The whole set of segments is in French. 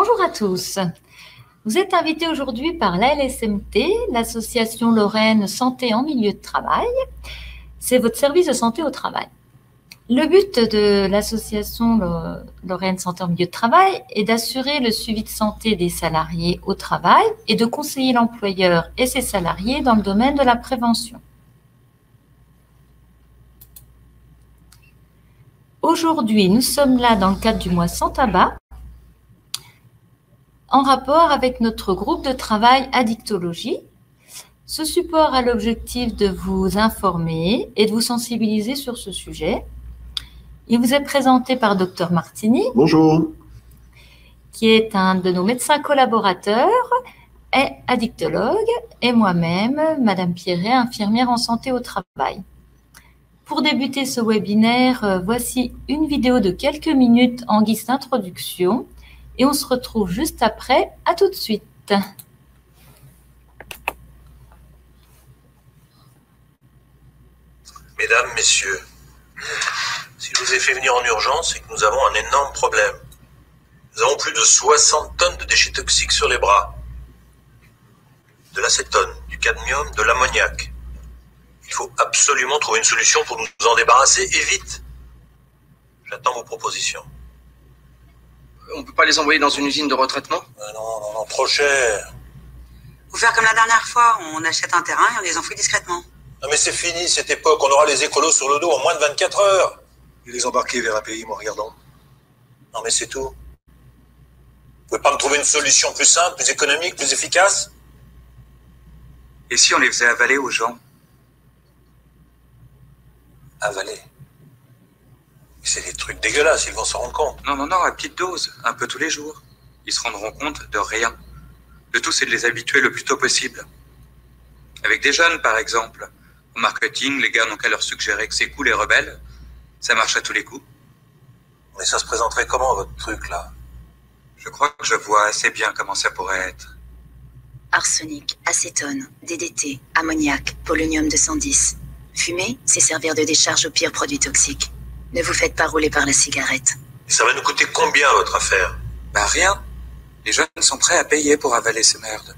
Bonjour à tous. Vous êtes invités aujourd'hui par l'ALSMT, l'Association Lorraine Santé en milieu de travail. C'est votre service de santé au travail. Le but de l'association Lorraine Santé en milieu de travail est d'assurer le suivi de santé des salariés au travail et de conseiller l'employeur et ses salariés dans le domaine de la prévention. Aujourd'hui, nous sommes là dans le cadre du mois sans tabac, en rapport avec notre groupe de travail addictologie. Ce support a l'objectif de vous informer et de vous sensibiliser sur ce sujet. Il vous est présenté par Dr Martini. Bonjour. Qui est un de nos médecins collaborateurs et addictologue, et moi-même, Madame Pierret, infirmière en santé au travail. Pour débuter ce webinaire, voici une vidéo de quelques minutes en guise d'introduction et on se retrouve juste après. À tout de suite. Mesdames, Messieurs, si je vous ai fait venir en urgence, c'est que nous avons un énorme problème. Nous avons plus de 60 tonnes de déchets toxiques sur les bras. De l'acétone, du cadmium, de l'ammoniac. Il faut absolument trouver une solution pour nous en débarrasser et vite. J'attends vos propositions. On peut pas les envoyer dans une usine de retraitement? Non, trop cher. Faut faire comme la dernière fois, on achète un terrain et on les enfouit discrètement. Non mais c'est fini cette époque, on aura les écolos sur le dos en moins de 24 heures. Et les embarquer vers un pays moins regardant. Non mais c'est tout. Vous pouvez pas me trouver une solution plus simple, plus économique, plus efficace? Et si on les faisait avaler aux gens? Avaler. C'est des trucs dégueulasses, ils vont s'en rendre compte. Non, à petite dose, un peu tous les jours. Ils se rendront compte de rien. Le tout, c'est de les habituer le plus tôt possible. Avec des jeunes, par exemple. Au marketing, les gars n'ont qu'à leur suggérer que c'est cool et rebelle. Ça marche à tous les coups. Mais ça se présenterait comment, votre truc, là? Je crois que je vois assez bien comment ça pourrait être. Arsenic, acétone, DDT, ammoniac, polonium 210. Fumer, c'est servir de décharge aux pires produits toxiques. Ne vous faites pas rouler par la cigarette. Et ça va nous coûter combien, votre affaire? Bah rien. Les jeunes sont prêts à payer pour avaler ces merdes.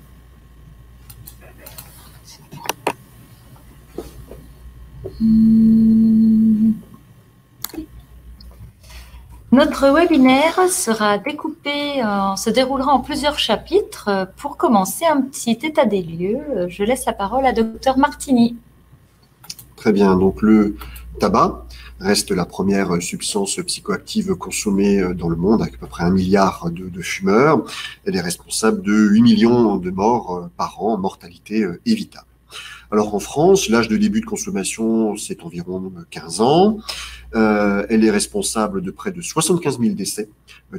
Notre webinaire sera découpé, se déroulera en plusieurs chapitres. Pour commencer, un petit état des lieux. Je laisse la parole à Dr Martini. Très bien. Donc, le tabac reste la première substance psychoactive consommée dans le monde, avec à peu près 1 milliard de fumeurs. Elle est responsable de 8 millions de morts par an, mortalité évitable. Alors en France, l'âge de début de consommation, c'est environ 15 ans. Elle est responsable de près de 75 000 décès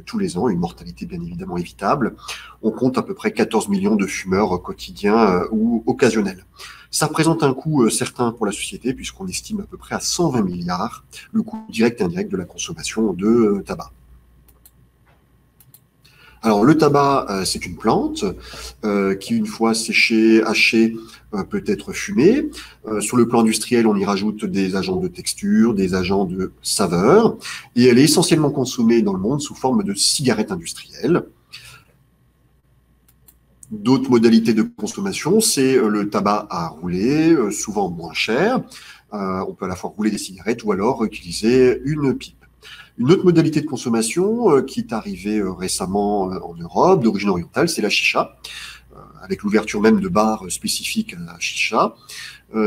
tous les ans, une mortalité bien évidemment évitable. On compte à peu près 14 millions de fumeurs quotidiens ou occasionnels. Ça représente un coût certain pour la société, puisqu'on estime à peu près à 120 milliards le coût direct et indirect de la consommation de tabac. Alors, le tabac, c'est une plante qui, une fois séchée, hachée, peut être fumée. Sur le plan industriel, on y rajoute des agents de texture, des agents de saveur, et elle est essentiellement consommée dans le monde sous forme de cigarettes industrielles. D'autres modalités de consommation, c'est le tabac à rouler, souvent moins cher. On peut à la fois rouler des cigarettes ou alors utiliser une pipe. Une autre modalité de consommation qui est arrivée récemment en Europe, d'origine orientale, c'est la chicha, avec l'ouverture même de bars spécifiques à la chicha.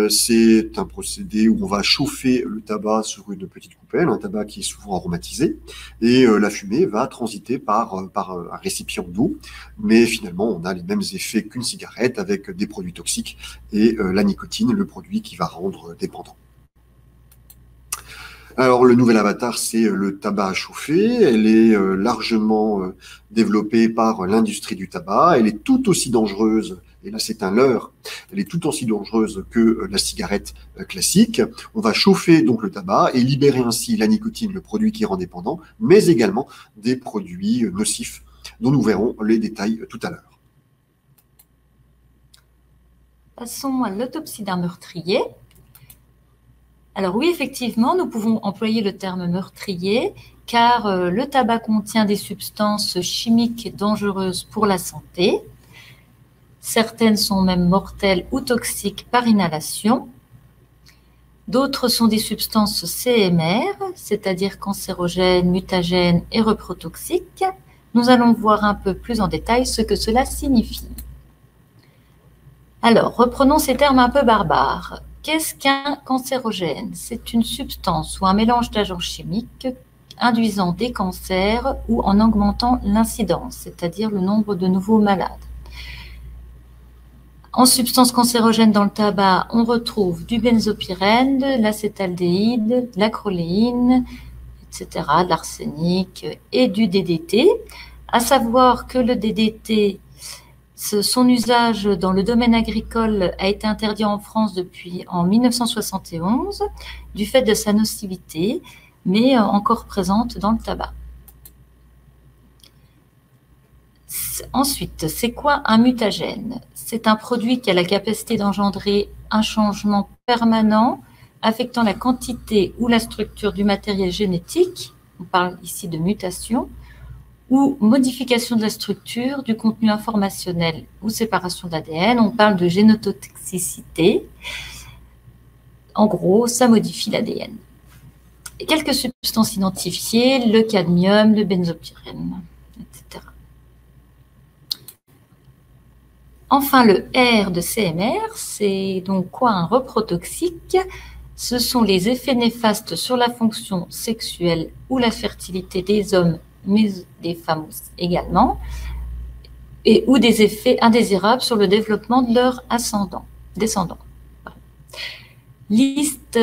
C'est un procédé où on va chauffer le tabac sur une petite coupelle, un tabac qui est souvent aromatisé, et la fumée va transiter par un récipient d'eau, mais finalement on a les mêmes effets qu'une cigarette avec des produits toxiques et la nicotine, le produit qui va rendre dépendant. Alors, le nouvel avatar, c'est le tabac à chauffer. Elle est largement développée par l'industrie du tabac. Elle est tout aussi dangereuse, et là c'est un leurre, elle est tout aussi dangereuse que la cigarette classique. On va chauffer donc le tabac et libérer ainsi la nicotine, le produit qui rend dépendant, mais également des produits nocifs, dont nous verrons les détails tout à l'heure. Passons à l'autopsie d'un meurtrier. Alors oui, effectivement, nous pouvons employer le terme meurtrier car le tabac contient des substances chimiques dangereuses pour la santé. Certaines sont même mortelles ou toxiques par inhalation. D'autres sont des substances CMR, c'est-à-dire cancérogènes, mutagènes et reprotoxiques. Nous allons voir un peu plus en détail ce que cela signifie. Alors, reprenons ces termes un peu barbares. Qu'est-ce qu'un cancérogène? C'est une substance ou un mélange d'agents chimiques induisant des cancers ou en augmentant l'incidence, c'est-à-dire le nombre de nouveaux malades. En substances cancérogènes dans le tabac, on retrouve du benzopyrène, de l'acétaldéhyde, de l'acroléine, etc., de l'arsenic et du DDT. À savoir que le DDT, son usage dans le domaine agricole a été interdit en France depuis en 1971 du fait de sa nocivité, mais encore présente dans le tabac. Ensuite, c'est quoi un mutagène? C'est un produit qui a la capacité d'engendrer un changement permanent affectant la quantité ou la structure du matériel génétique, on parle ici de mutation, ou modification de la structure, du contenu informationnel ou séparation d'ADN, on parle de génotoxicité. En gros, ça modifie l'ADN. Quelques substances identifiées, le cadmium, le benzopyrène, etc. Enfin, le R de CMR, c'est donc quoi un reprotoxique? Ce sont les effets néfastes sur la fonction sexuelle ou la fertilité des hommes, mais des femmes également, ou des effets indésirables sur le développement de leurs descendants. Liste,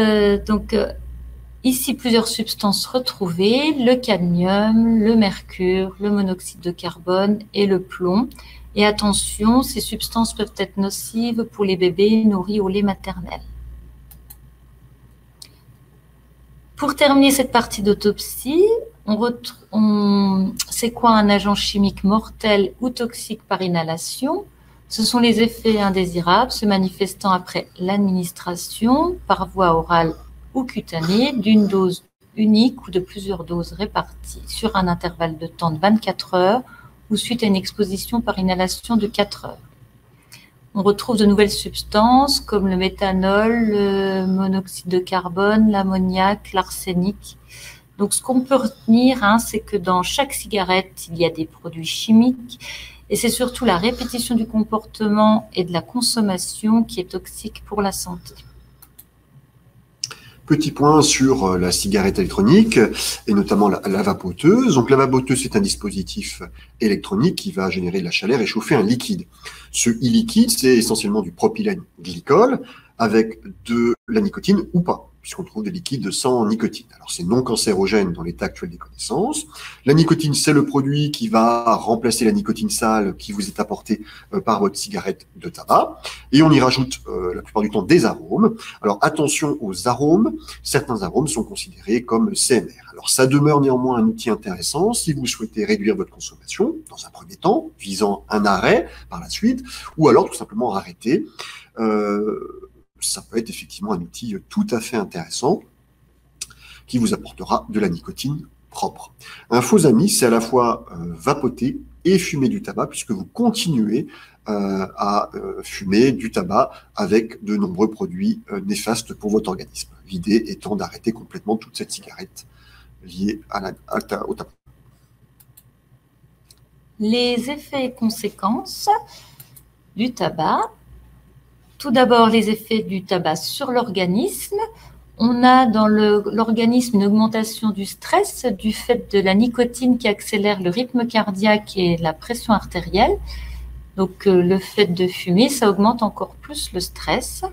ici plusieurs substances retrouvées, le cadmium, le mercure, le monoxyde de carbone et le plomb. Et attention, ces substances peuvent être nocives pour les bébés nourris au lait maternel. Pour terminer cette partie d'autopsie, c'est quoi un agent chimique mortel ou toxique par inhalation? Ce sont les effets indésirables se manifestant après l'administration par voie orale ou cutanée d'une dose unique ou de plusieurs doses réparties sur un intervalle de temps de 24 heures ou suite à une exposition par inhalation de 4 heures. On retrouve de nouvelles substances comme le méthanol, le monoxyde de carbone, l'ammoniac, l'arsenic. Donc, ce qu'on peut retenir, c'est que dans chaque cigarette, il y a des produits chimiques et c'est surtout la répétition du comportement et de la consommation qui est toxique pour la santé. Petit point sur la cigarette électronique et notamment la vapoteuse. Donc la vapoteuse, c'est un dispositif électronique qui va générer de la chaleur et chauffer un liquide. Ce e-liquide, c'est essentiellement du propylène glycol avec de la nicotine ou pas, puisqu'on trouve des liquides sans nicotine. Alors c'est non cancérogène dans l'état actuel des connaissances. La nicotine, c'est le produit qui va remplacer la nicotine sale qui vous est apportée par votre cigarette de tabac. Et on y rajoute la plupart du temps des arômes. Alors attention aux arômes, certains arômes sont considérés comme CMR. Alors ça demeure néanmoins un outil intéressant si vous souhaitez réduire votre consommation, dans un premier temps, visant un arrêt par la suite, ou alors tout simplement arrêter. Ça peut être effectivement un outil tout à fait intéressant qui vous apportera de la nicotine propre. Un faux ami, c'est à la fois vapoter et fumer du tabac, puisque vous continuez à fumer du tabac avec de nombreux produits néfastes pour votre organisme. L'idée étant d'arrêter complètement toute cette cigarette liée au tabac. Les effets et conséquences du tabac. Tout d'abord, les effets du tabac sur l'organisme. On a dans l'organisme une augmentation du stress du fait de la nicotine qui accélère le rythme cardiaque et la pression artérielle. Donc, le fait de fumer, ça augmente encore plus le stress.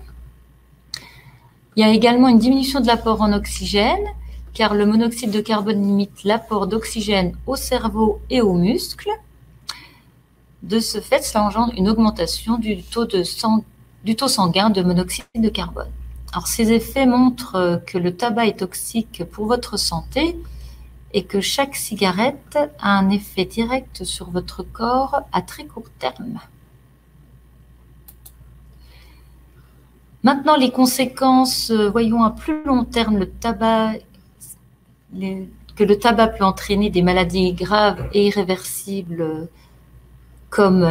Il y a également une diminution de l'apport en oxygène, car le monoxyde de carbone limite l'apport d'oxygène au cerveau et aux muscles. De ce fait, ça engendre une augmentation du taux sanguin de monoxyde de carbone. Alors, ces effets montrent que le tabac est toxique pour votre santé et que chaque cigarette a un effet direct sur votre corps à très court terme. Maintenant, les conséquences, voyons à plus long terme, le tabac, que le tabac peut entraîner des maladies graves et irréversibles comme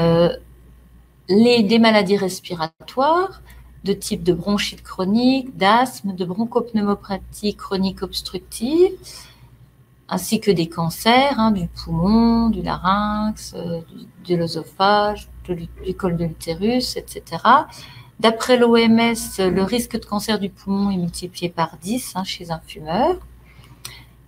des maladies respiratoires de type de bronchite chronique, d'asthme, de bronchopneumopathie chronique obstructive, ainsi que des cancers du poumon, du larynx, de l'œsophage, du col de l'utérus, etc. D'après l'OMS, le risque de cancer du poumon est multiplié par 10 chez un fumeur.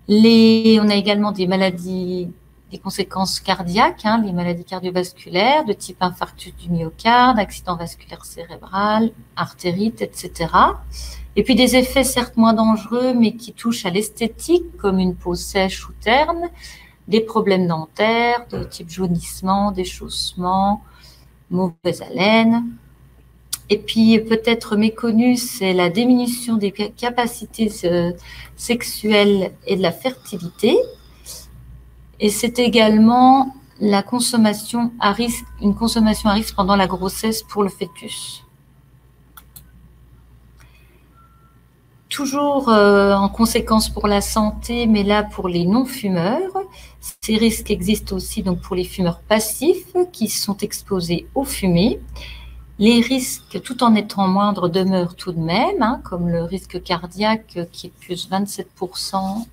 On a également des maladies, des conséquences cardiaques, les maladies cardiovasculaires de type infarctus du myocarde, accident vasculaire cérébral, artérite, etc. Et puis des effets certes moins dangereux, mais qui touchent à l'esthétique, comme une peau sèche ou terne, des problèmes dentaires de type jaunissement, déchaussement, mauvaise haleine. Et puis peut-être méconnu, c'est la diminution des capacités sexuelles et de la fertilité. Et c'est également la consommation à risque, une consommation à risque pendant la grossesse pour le fœtus. Toujours en conséquence pour la santé, mais là pour les non-fumeurs, ces risques existent aussi donc pour les fumeurs passifs qui sont exposés aux fumées. Les risques, tout en étant moindres, demeurent tout de même, comme le risque cardiaque qui est de plus 27%,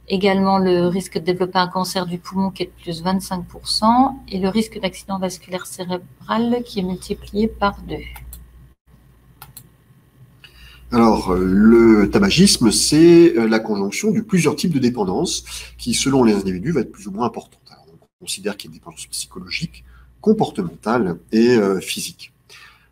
également le risque de développer un cancer du poumon qui est de plus 25%, et le risque d'accident vasculaire cérébral qui est multiplié par 2. Alors, le tabagisme, c'est la conjonction de plusieurs types de dépendances qui, selon les individus, va être plus ou moins importante. Alors, on considère qu'il y a une dépendance psychologique, comportementale et physique.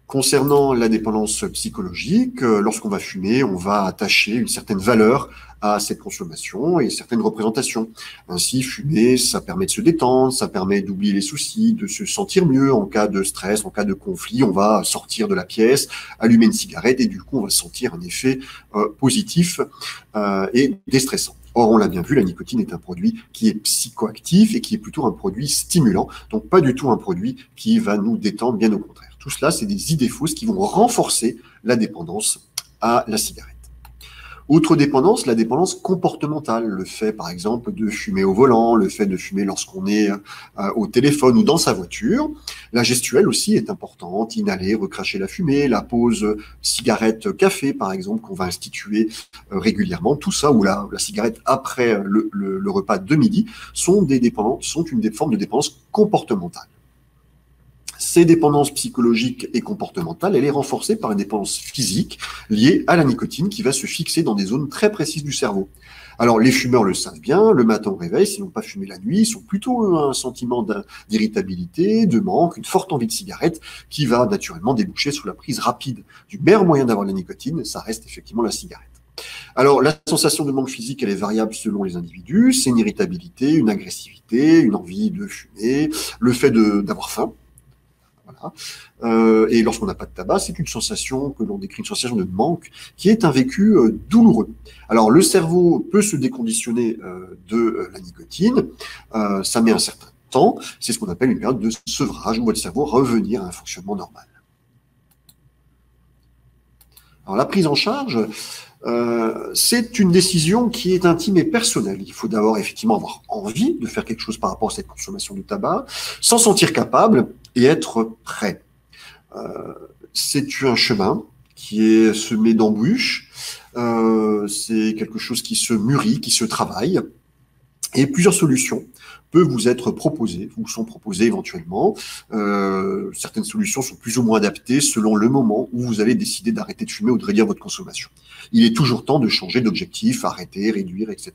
Concernant la dépendance psychologique, lorsqu'on va fumer, on va attacher une certaine valeur à cette consommation et certaines représentations. Ainsi, fumer, ça permet de se détendre, ça permet d'oublier les soucis, de se sentir mieux en cas de stress, en cas de conflit. On va sortir de la pièce, allumer une cigarette et du coup, on va sentir un effet positif et déstressant. Or, on l'a bien vu, la nicotine est un produit qui est psychoactif et qui est plutôt un produit stimulant, donc pas du tout un produit qui va nous détendre, bien au contraire. Tout cela, c'est des idées fausses qui vont renforcer la dépendance à la cigarette. Autre dépendance, la dépendance comportementale, le fait par exemple de fumer au volant, le fait de fumer lorsqu'on est au téléphone ou dans sa voiture. La gestuelle aussi est importante, inhaler, recracher la fumée, la pause cigarette-café par exemple qu'on va instituer régulièrement, tout ça, ou la cigarette après le repas de midi, sont une forme de dépendance comportementale. Ces dépendances psychologiques et comportementales, elle est renforcée par une dépendance physique liée à la nicotine qui va se fixer dans des zones très précises du cerveau. Alors, les fumeurs le savent bien, le matin au réveil, s'ils n'ont pas fumé la nuit, ils ont plutôt un sentiment d'irritabilité, de manque, une forte envie de cigarette qui va naturellement déboucher sur la prise rapide du meilleur moyen d'avoir la nicotine, ça reste effectivement la cigarette. Alors, la sensation de manque physique, elle est variable selon les individus, c'est une irritabilité, une agressivité, une envie de fumer, le fait d'avoir faim. Voilà. Et lorsqu'on n'a pas de tabac, c'est une sensation que l'on décrit, une sensation de manque, qui est un vécu douloureux. Alors, le cerveau peut se déconditionner de la nicotine, ça met un certain temps, c'est ce qu'on appelle une période de sevrage, où votre cerveau va revenir à un fonctionnement normal. Alors, la prise en charge, c'est une décision qui est intime et personnelle. Il faut d'abord effectivement avoir envie de faire quelque chose par rapport à cette consommation de tabac, s'en sentir capable et être prêt. C'est un chemin qui est semé d'embûches, c'est quelque chose qui se mûrit, qui se travaille, et plusieurs solutions peuvent vous être proposées, vous sont proposées éventuellement. Certaines solutions sont plus ou moins adaptées selon le moment où vous allez décider d'arrêter de fumer ou de réduire votre consommation. Il est toujours temps de changer d'objectif, arrêter, réduire, etc.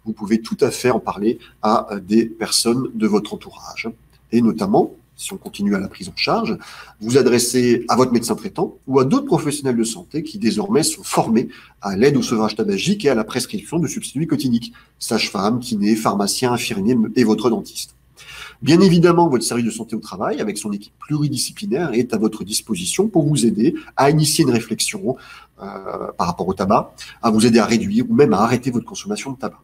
Vous pouvez tout à fait en parler à des personnes de votre entourage. Et notamment, si on continue à la prise en charge, vous adressez à votre médecin traitant ou à d'autres professionnels de santé qui désormais sont formés à l'aide au sevrage tabagique et à la prescription de substituts nicotiniques, sage-femme, kiné, pharmacien, infirmier et votre dentiste. Bien évidemment, votre service de santé au travail, avec son équipe pluridisciplinaire, est à votre disposition pour vous aider à initier une réflexion par rapport au tabac, à vous aider à réduire ou même à arrêter votre consommation de tabac.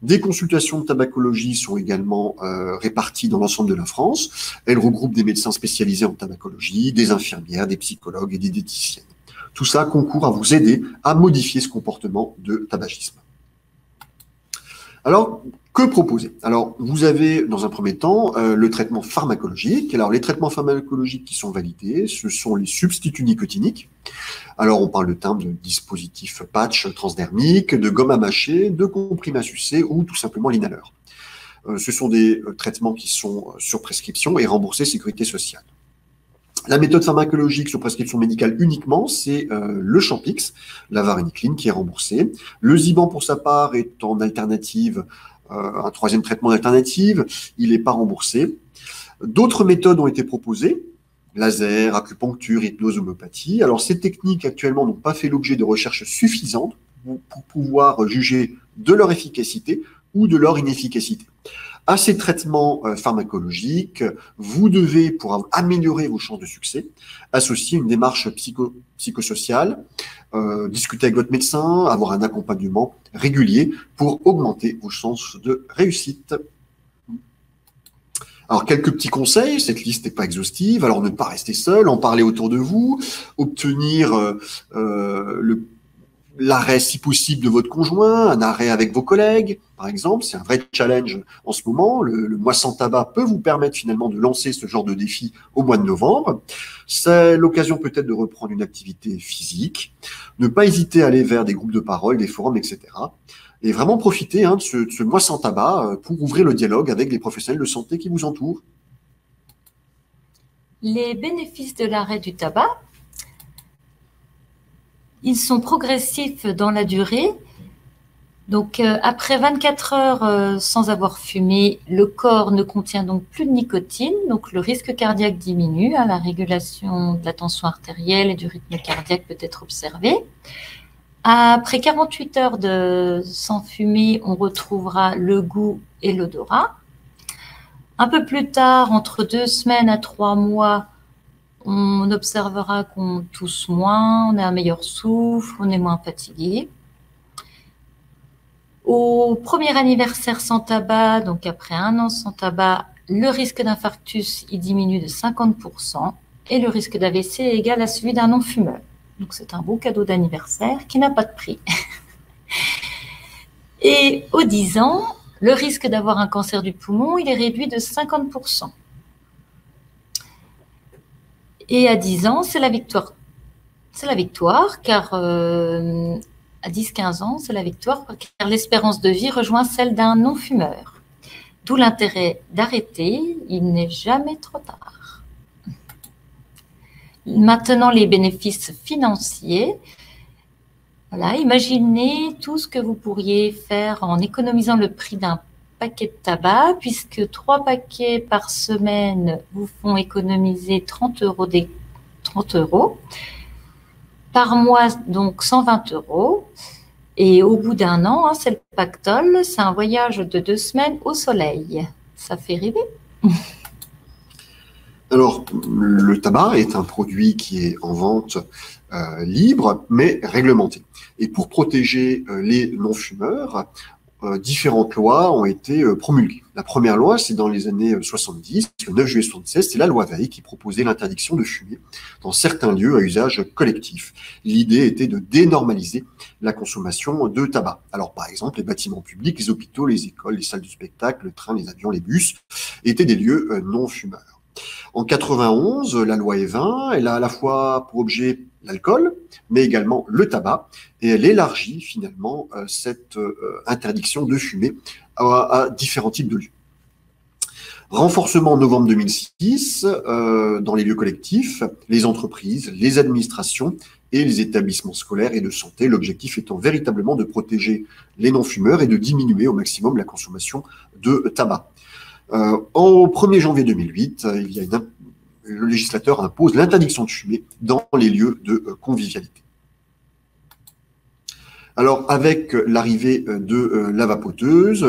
Des consultations de tabacologie sont également réparties dans l'ensemble de la France. Elles regroupent des médecins spécialisés en tabacologie, des infirmières, des psychologues et des diététiciennes. Tout ça concourt à vous aider à modifier ce comportement de tabagisme. Alors, que proposer? Alors, vous avez, dans un premier temps, le traitement pharmacologique. Alors, les traitements pharmacologiques qui sont validés, ce sont les substituts nicotiniques. Alors, on parle de dispositifs patch transdermiques, de gomme à mâcher, de comprimés à sucer ou tout simplement l'inhaleur. Ce sont des traitements qui sont sur prescription et remboursés sécurité sociale. La méthode pharmacologique sur prescription médicale uniquement, c'est le Champix, la varenicline qui est remboursée. Le Ziban, pour sa part, est en alternative, un troisième traitement d'alternative. Il n'est pas remboursé. D'autres méthodes ont été proposées, laser, acupuncture, hypnose, homéopathie. Alors, ces techniques actuellement n'ont pas fait l'objet de recherches suffisantes pour pouvoir juger de leur efficacité ou de leur inefficacité. À ces traitements pharmacologiques, vous devez, pour améliorer vos chances de succès, associer une démarche psychosociale, discuter avec votre médecin, avoir un accompagnement régulier pour augmenter vos chances de réussite. Alors, quelques petits conseils, cette liste n'est pas exhaustive, alors ne pas rester seul, en parler autour de vous, obtenir l'arrêt, si possible, de votre conjoint, un arrêt avec vos collègues, par exemple. C'est un vrai challenge en ce moment. Le mois sans tabac peut vous permettre finalement de lancer ce genre de défi au mois de novembre. C'est l'occasion peut-être de reprendre une activité physique. Ne pas hésiter à aller vers des groupes de parole, des forums, etc. Et vraiment profiter de ce mois sans tabac pour ouvrir le dialogue avec les professionnels de santé qui vous entourent. Les bénéfices de l'arrêt du tabac, ils sont progressifs dans la durée. Donc, après 24 heures sans avoir fumé, le corps ne contient donc plus de nicotine. Donc, le risque cardiaque diminue. La régulation de la tension artérielle et du rythme cardiaque peut être observée. Après 48 heures sans fumer, on retrouvera le goût et l'odorat. Un peu plus tard, entre 2 semaines à 3 mois, on observera qu'on tousse moins, on a un meilleur souffle, on est moins fatigué. Au premier anniversaire sans tabac, donc après 1 an sans tabac, le risque d'infarctus il diminue de 50% et le risque d'AVC est égal à celui d'un non-fumeur. Donc c'est un beau cadeau d'anniversaire qui n'a pas de prix. Et aux 10 ans, le risque d'avoir un cancer du poumon il est réduit de 50%. Et à 10 ans, c'est la victoire. C'est la victoire, car à 10-15 ans, c'est la victoire, car l'espérance de vie rejoint celle d'un non-fumeur. D'où l'intérêt d'arrêter, il n'est jamais trop tard. Maintenant, les bénéfices financiers. Voilà, imaginez tout ce que vous pourriez faire en économisant le prix d'un paquet de tabac, puisque 3 paquets par semaine vous font économiser 30 €. Par mois, donc 120 €. Et au bout d'1 an, c'est le pactole, c'est un voyage de 2 semaines au soleil. Ça fait rêver. Alors, le tabac est un produit qui est en vente libre, mais réglementé. Et pour protéger les non-fumeurs, différentes lois ont été promulguées. La première loi, c'est dans les années 70, le 9 juillet 76, c'est la loi Veil qui proposait l'interdiction de fumer dans certains lieux à usage collectif. L'idée était de dénormaliser la consommation de tabac. Alors, par exemple, les bâtiments publics, les hôpitaux, les écoles, les salles de spectacle, le train, les avions, les bus étaient des lieux non-fumeurs. En 91, la loi Evin, elle a à la fois pour objet l'alcool, mais également le tabac, et elle élargit finalement cette interdiction de fumer à différents types de lieux. Renforcement en novembre 2006 dans les lieux collectifs, les entreprises, les administrations et les établissements scolaires et de santé, l'objectif étant véritablement de protéger les non-fumeurs et de diminuer au maximum la consommation de tabac. Au 1er janvier 2008, le législateur impose l'interdiction de fumer dans les lieux de convivialité. Alors, avec l'arrivée de la vapoteuse,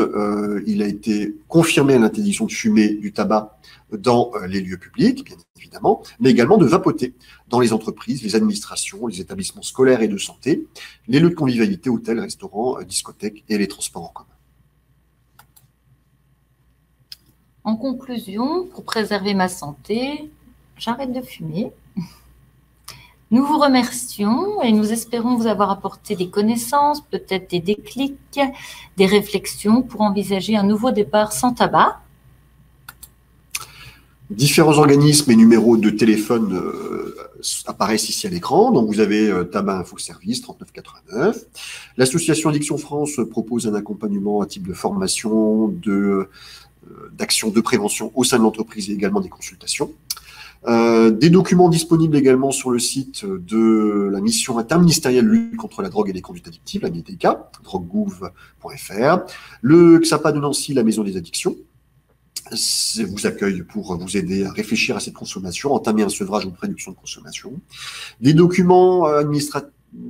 il a été confirmé l'interdiction de fumer du tabac dans les lieux publics, bien évidemment, mais également de vapoter dans les entreprises, les administrations, les établissements scolaires et de santé, les lieux de convivialité, hôtels, restaurants, discothèques et les transports en commun. En conclusion, pour préserver ma santé, j'arrête de fumer. Nous vous remercions et nous espérons vous avoir apporté des connaissances, peut-être des déclics, des réflexions pour envisager un nouveau départ sans tabac. Différents organismes et numéros de téléphone apparaissent ici à l'écran. Donc, vous avez Tabac Info Service 3989. L'association Addiction France propose un accompagnement à type de formation, d'action de prévention au sein de l'entreprise et également des consultations. Des documents disponibles également sur le site de la mission interministérielle lutte contre la drogue et les conduites addictives, la MITK, droguegouv.fr. Le XAPA de Nancy, la maison des addictions, vous accueille pour vous aider à réfléchir à cette consommation, entamer un sevrage ou une réduction de consommation. Des documents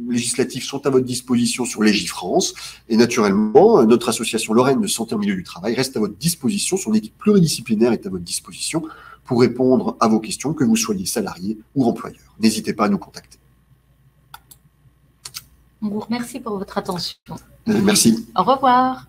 législatifs sont à votre disposition sur Légifrance. Et naturellement, notre association Lorraine de santé en milieu du travail reste à votre disposition. Son équipe pluridisciplinaire est à votre disposition pour répondre à vos questions, que vous soyez salarié ou employeur. N'hésitez pas à nous contacter. On vous remercie pour votre attention. Merci. Au revoir.